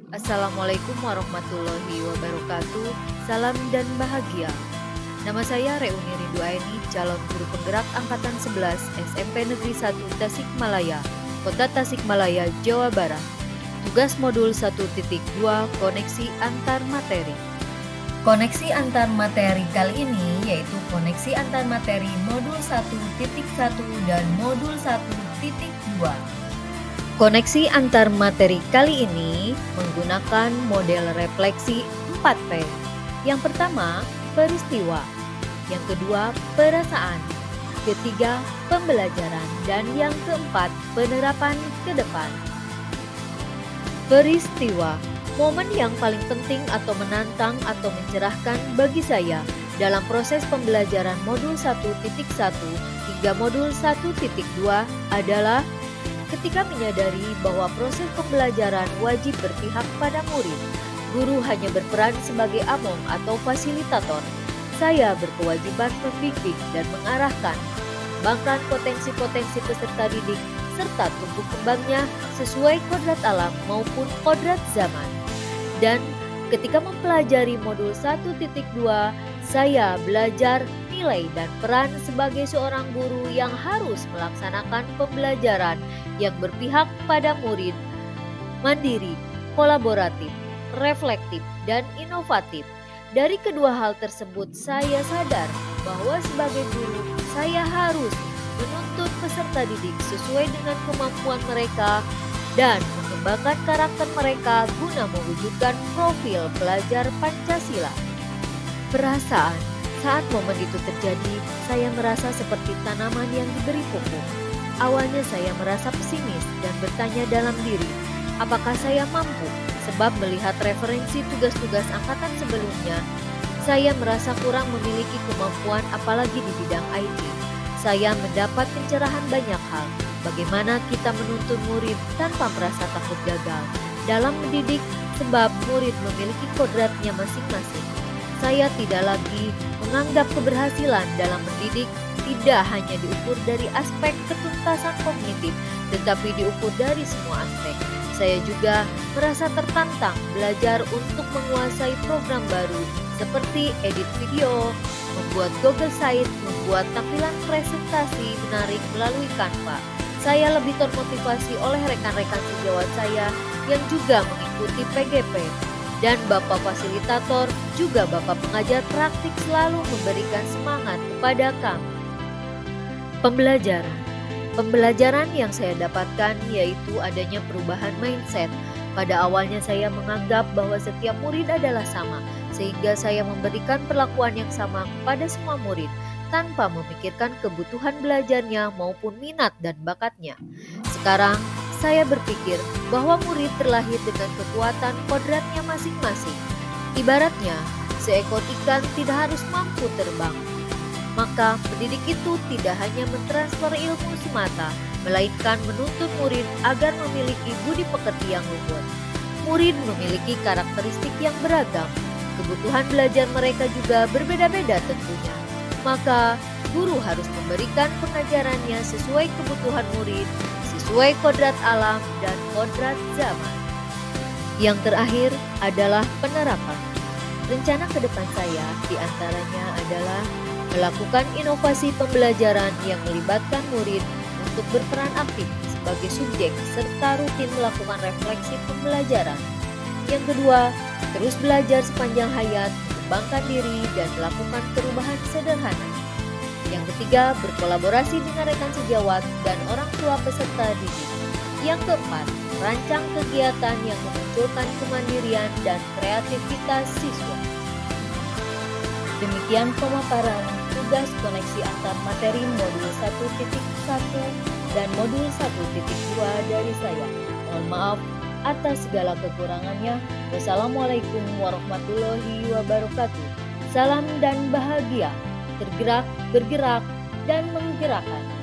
Assalamualaikum warahmatullahi wabarakatuh. Salam dan bahagia. Nama saya Reuni Rindu Aini, calon guru penggerak angkatan 11 SMP Negeri 1 Tasikmalaya, Kota Tasikmalaya, Jawa Barat. Tugas modul 1.2 koneksi antar materi. Koneksi antar materi kali ini yaitu koneksi antar materi modul 1.1 dan modul 1.2. Koneksi antar materi kali ini menggunakan model refleksi 4P. Yang pertama, peristiwa. Yang kedua, perasaan. Ketiga, pembelajaran. Dan yang keempat, penerapan ke depan. Peristiwa, momen yang paling penting atau menantang atau mencerahkan bagi saya dalam proses pembelajaran modul 1.1 hingga modul 1.2 adalah ketika menyadari bahwa proses pembelajaran wajib berpihak pada murid. Guru hanya berperan sebagai among atau fasilitator. Saya berkewajiban membimbing dan mengarahkan, mengembangkan potensi-potensi peserta didik serta tumbuh kembangnya sesuai kodrat alam maupun kodrat zaman. Dan ketika mempelajari modul 1.2, saya belajar nilai dan peran sebagai seorang guru yang harus melaksanakan pembelajaran yang berpihak pada murid, mandiri, kolaboratif, reflektif, dan inovatif. Dari kedua hal tersebut, saya sadar bahwa sebagai guru, saya harus menuntut peserta didik sesuai dengan kemampuan mereka dan mengembangkan karakter mereka guna mewujudkan profil pelajar Pancasila. Perasaan, saat momen itu terjadi, saya merasa seperti tanaman yang diberi pupuk. Awalnya saya merasa pesimis dan bertanya dalam diri, apakah saya mampu? Sebab melihat referensi tugas-tugas angkatan sebelumnya, saya merasa kurang memiliki kemampuan apalagi di bidang IT. Saya mendapat pencerahan banyak hal, bagaimana kita menuntun murid tanpa merasa takut gagal dalam mendidik sebab murid memiliki kodratnya masing-masing. Saya tidak lagi menganggap keberhasilan dalam mendidik tidak hanya diukur dari aspek ketuntasan kognitif, tetapi diukur dari semua aspek. Saya juga merasa tertantang belajar untuk menguasai program baru seperti edit video, membuat Google Site, membuat tampilan presentasi menarik melalui Canva. Saya lebih termotivasi oleh rekan-rekan sejawat saya yang juga mengikuti PGP. Dan Bapak Fasilitator, juga Bapak Pengajar Praktik selalu memberikan semangat kepada kami. Pembelajaran yang saya dapatkan yaitu adanya perubahan mindset. Pada awalnya saya menganggap bahwa setiap murid adalah sama, sehingga saya memberikan perlakuan yang sama kepada semua murid, tanpa memikirkan kebutuhan belajarnya maupun minat dan bakatnya. Sekarang, saya berpikir bahwa murid terlahir dengan kekuatan kodratnya masing-masing. Ibaratnya, seekor ikan tidak harus mampu terbang. Maka pendidik itu tidak hanya mentransfer ilmu semata, melainkan menuntun murid agar memiliki budi pekerti yang luhur. Murid memiliki karakteristik yang beragam, kebutuhan belajar mereka juga berbeda-beda tentunya. Maka guru harus memberikan pengajarannya sesuai kebutuhan murid, sesuai kodrat alam dan kodrat zaman. Yang terakhir adalah penerapan. Rencana ke depan saya diantaranya adalah melakukan inovasi pembelajaran yang melibatkan murid untuk berperan aktif sebagai subjek serta rutin melakukan refleksi pembelajaran. Yang kedua, terus belajar sepanjang hayat, mengembangkan diri dan melakukan perubahan sederhana. Yang ketiga, berkolaborasi dengan rekan sejawat dan orang tua peserta didik. Yang keempat, rancang kegiatan yang memunculkan kemandirian dan kreativitas siswa. Demikian pemaparan tugas koneksi antar materi modul 1.1 dan modul 1.2 dari saya. Mohon maaf atas segala kekurangannya. Wassalamualaikum warahmatullahi wabarakatuh. Salam dan bahagia. Tergerak, bergerak, dan menggerakkan.